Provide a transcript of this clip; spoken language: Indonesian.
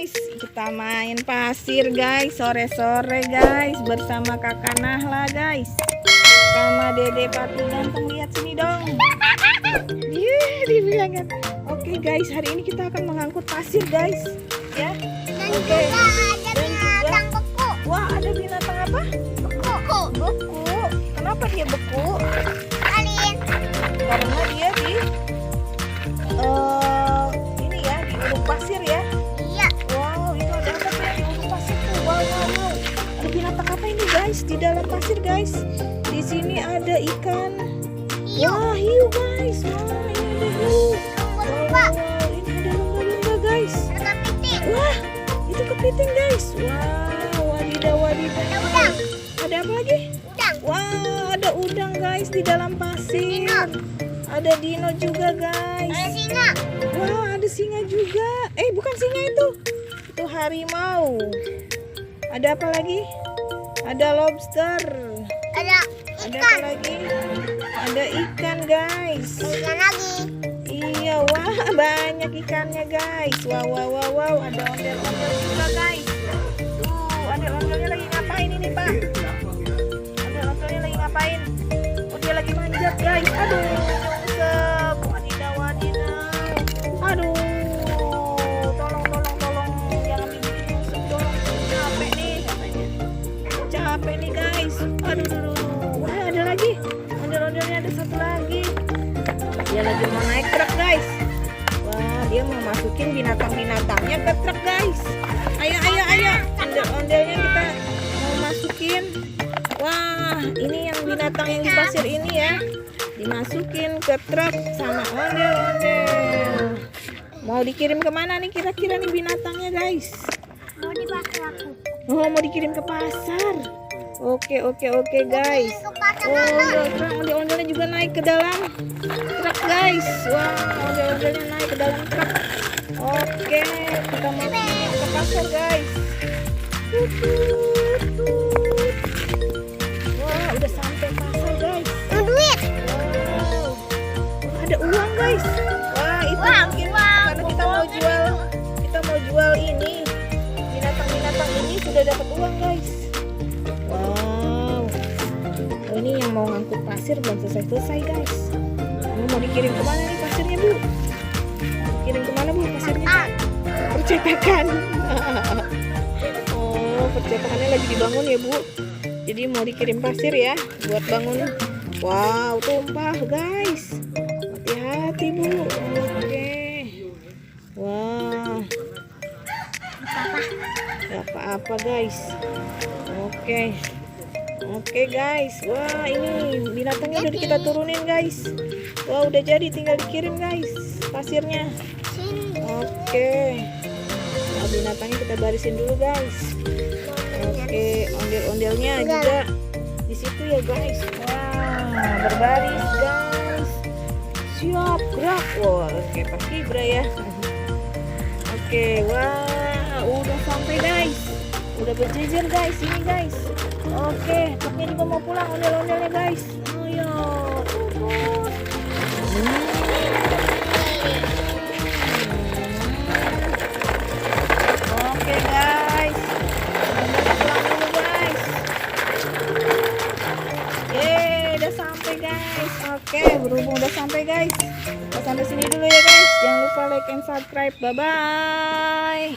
guys, kita main pasir guys, sore-sore guys, bersama kakak Nahla guys, sama dede Pati ganteng. Lihat sini dong. Dibilang kan. Oke guys, hari ini kita akan mengangkut pasir guys, ya. Oke. Dan juga wah, ada binatang apa? Beku. Kenapa dia beku? Karena dia di ini ya, di ujung pasir ya. Iya. Wow, itu ada apa ya di ujung pasir tuh? Wow. Ada binatang apa ini guys di dalam pasir guys? Di sini ada ikan. Wah, hiu guys. Wah, ini ada hiu. Wow, ini ada lumba-lumba guys. Wah, itu kepiting guys. Wow, wadidaw. Ada apa lagi? Wah, ada udang guys di dalam pasir. Ada dino juga guys. Ada singa. Wah, ada singa juga. Bukan singa itu. Itu harimau. Ada apa lagi? Ada lobster. Ada Ada ikan. apa lagi? Ada ikan guys. Ikan lagi. Iya, wah banyak ikannya guys. Wow. Ada ondel-ondel juga guys. Tuh, ondel-ondelnya lagi ngapain ini Pak? Ondel-ondelnya lagi ngapain? Oh, dia lagi manjat guys. Aduh, nyungsep. Wadidaw. Aduh, tolong. Jangan bikin nyungsep dong. Capek nih katanya. Capek nih guys. Aduh. Wah, ada lagi. Ondel-ondelnya ada satu lagi. Dia lagi mau naik truk guys. Wah, dia mau masukin binatang-binatangnya ke truk guys. Ayo. Ondel-ondelnya kita mau masukin. Wah, ini yang binatang yang di pasir ini ya. Dimasukin ke truk sama ondel-ondel. Mau dikirim kemana nih kira-kira nih binatangnya guys? Mau di pasar aku. Oh, mau dikirim ke pasar. Oke guys. Ondel-ondelnya juga naik ke dalam truk guys. Wah, ondel-ondelnya naik ke dalam truk. Oke, kita mau ke pasar guys. Wah, udah sampai pasar guys. Duit. Wow, ada uang guys. Wah, itu mungkin karena kita mau jual ini binatang ini sudah dapat uang guys. Wow, ini yang mau ngangkut pasir belum selesai guys. Ini mau dikirim kemana nih pasirnya Bu? Kirim kemana Bu pasirnya? Percetakan. Oh, percetakannya lagi dibangun ya Bu. Jadi mau dikirim pasir ya buat bangun. Wow, tumpah guys. Hati-hati Bu. Oke. Wah. Gak apa-apa guys. Oke guys. Wah, ini binatangnya udah kita turunin guys. Wah, udah jadi, tinggal dikirim guys pasirnya. Oke. Nah, binatangnya kita barisin dulu guys. Oke, ondel-ondelnya juga di situ ya guys. Wah, berbaris guys. Siap gerak. Wah, oke pasti Ibra ya. Oke, wah, udah sampai guys. Udah berjejer guys ini guys. Oke, truknya juga mau pulang ondel-ondelnya guys. Ayo, turun. Oke guys. Pulang dulu guys. Udah sampai guys. Oke, berhubung udah sampai guys. Sampai sini dulu ya guys. Jangan lupa like and subscribe. Bye bye.